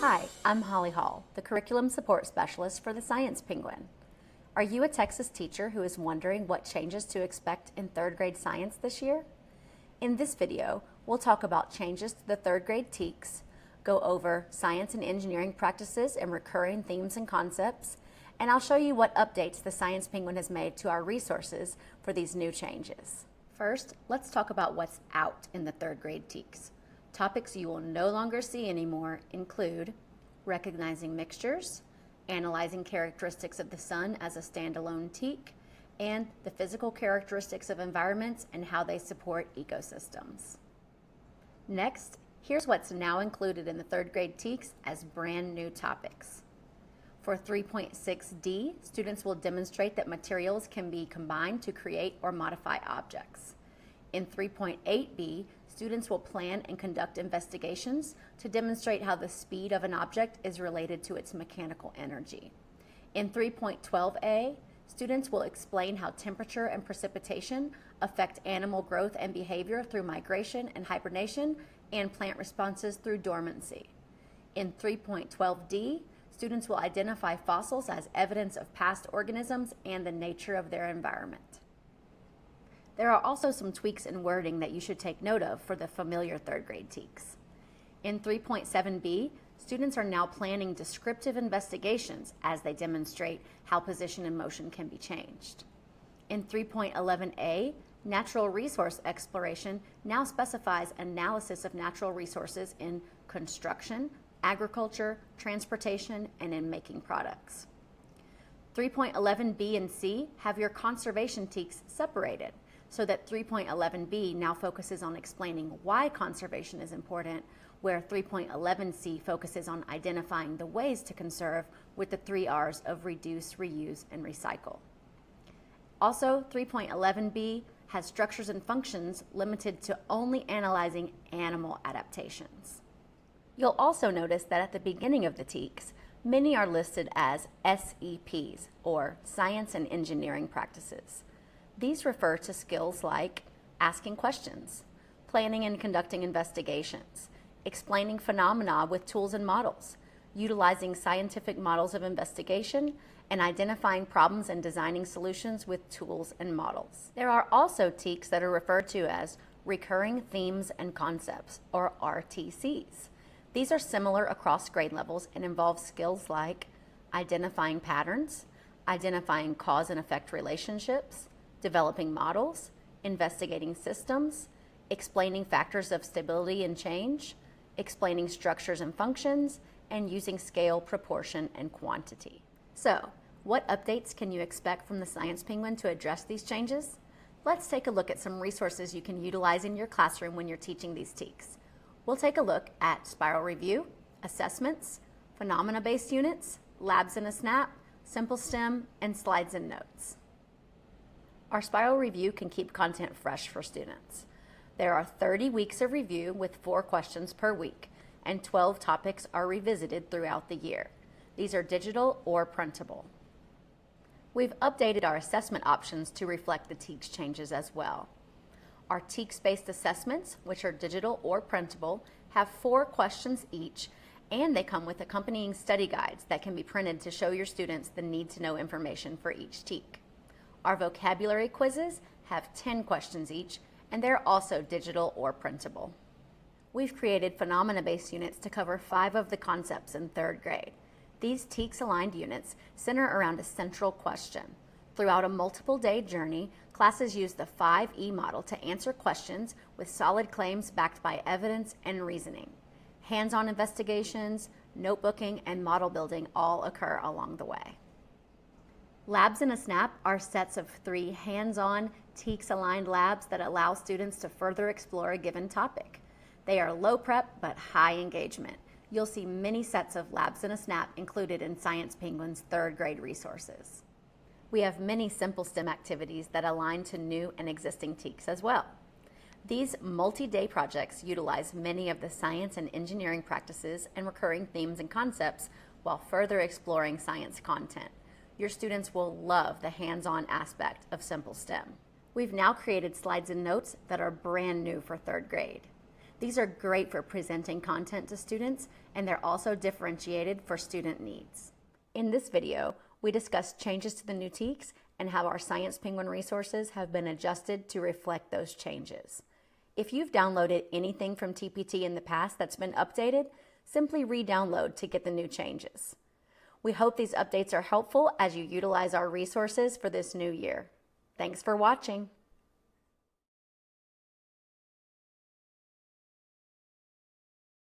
Hi, I'm Holly Hall, the Curriculum Support Specialist for the Science Penguin. Are you a Texas teacher who is wondering what changes to expect in third grade science this year? In this video, we'll talk about changes to the third grade TEKS, go over science and engineering practices and recurring themes and concepts, and I'll show you what updates the Science Penguin has made to our resources for these new changes. First, let's talk about what's out in the third grade TEKS. Topics you will no longer see anymore include recognizing mixtures, analyzing characteristics of the sun as a standalone TEK, and the physical characteristics of environments and how they support ecosystems. Next, here's what's now included in the third grade TEKS as brand new topics. For 3.6D, students will demonstrate that materials can be combined to create or modify objects. In 3.8B, students will plan and conduct investigations to demonstrate how the speed of an object is related to its mechanical energy. In 3.12A, students will explain how temperature and precipitation affect animal growth and behavior through migration and hibernation and plant responses through dormancy. In 3.12D, students will identify fossils as evidence of past organisms and the nature of their environment. There are also some tweaks in wording that you should take note of for the familiar third grade TEKS. In 3.7b, students are now planning descriptive investigations as they demonstrate how position and motion can be changed. In 3.11a, natural resource exploration now specifies analysis of natural resources in construction, agriculture, transportation, and in making products. 3.11b and c have your conservation TEKS separated, so that 3.11b now focuses on explaining why conservation is important, where 3.11c focuses on identifying the ways to conserve with the 3 R's of reduce, reuse, and recycle. Also, 3.11b has structures and functions limited to only analyzing animal adaptations. You'll also notice that at the beginning of the TEKS, many are listed as SEPs, or Science and Engineering Practices. These refer to skills like asking questions, planning and conducting investigations, explaining phenomena with tools and models, utilizing scientific models of investigation, and identifying problems and designing solutions with tools and models. There are also TEKS that are referred to as recurring themes and concepts, or RTCs. These are similar across grade levels and involve skills like identifying patterns, identifying cause and effect relationships, developing models, investigating systems, explaining factors of stability and change, explaining structures and functions, and using scale, proportion, and quantity. So, what updates can you expect from the Science Penguin to address these changes? Let's take a look at some resources you can utilize in your classroom when you're teaching these TEKS. We'll take a look at spiral review, assessments, phenomena-based units, labs in a snap, simple STEM, and slides and notes. Our spiral review can keep content fresh for students. There are 30 weeks of review with 4 questions per week, and 12 topics are revisited throughout the year. These are digital or printable. We've updated our assessment options to reflect the TEKS changes as well. Our TEKS-based assessments, which are digital or printable, have 4 questions each, and they come with accompanying study guides that can be printed to show your students the need-to-know information for each TEK. Our vocabulary quizzes have 10 questions each, and they're also digital or printable. We've created phenomena-based units to cover 5 of the concepts in third grade. These TEKS-aligned units center around a central question. Throughout a multiple-day journey, classes use the 5E model to answer questions with solid claims backed by evidence and reasoning. Hands-on investigations, notebooking, and model building all occur along the way. Labs in a Snap are sets of 3 hands-on, TEKS-aligned labs that allow students to further explore a given topic. They are low prep but high engagement. You'll see many sets of Labs in a Snap included in Science Penguin's third grade resources. We have many simple STEM activities that align to new and existing TEKS as well. These multi-day projects utilize many of the science and engineering practices and recurring themes and concepts while further exploring science content. Your students will love the hands-on aspect of simple STEM. We've now created slides and notes that are brand new for third grade. These are great for presenting content to students, and they're also differentiated for student needs. In this video, we discussed changes to the new TEKS and how our Science Penguin resources have been adjusted to reflect those changes. If you've downloaded anything from TPT in the past that's been updated, simply re-download to get the new changes. We hope these updates are helpful as you utilize our resources for this new year. Thanks for watching.